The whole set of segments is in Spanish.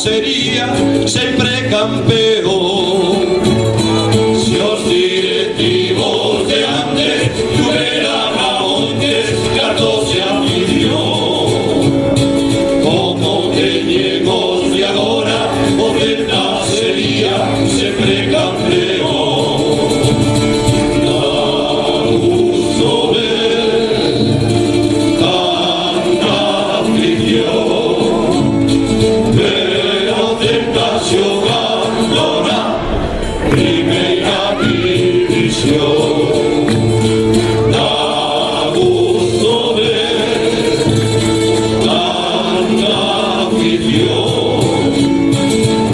Sería sempre campeón. Si os directivos de antes tuvieran a montes, cartos y afición, como teñemos de agora, o Celta sería sempre campeón. Da gusto ver tanta afición. Primeira división, da gusto ver tanta afición,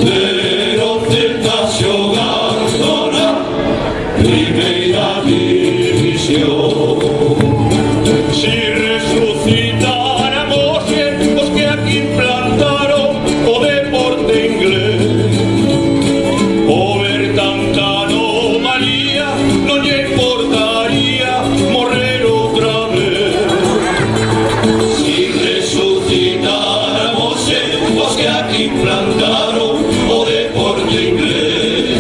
pero Celta xogando na primeira división. Si resucitáramos os que aquí plantaron o deporte inglés, no lle importaría morrer outra vez. Si resucitáramos os que aquí plantaron o deporte inglés,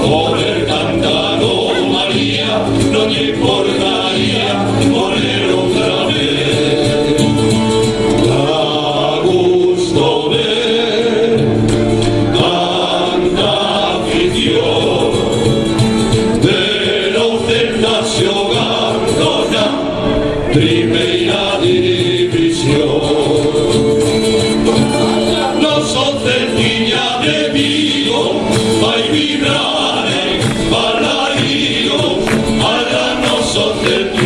morrer cantando María, no lle importaría morrer outra vez. Da gusto ver tanta afición, xogando na primeira división. Noso Celtiña de Vigo vai vibrar en Balaío, alá noso Celtiña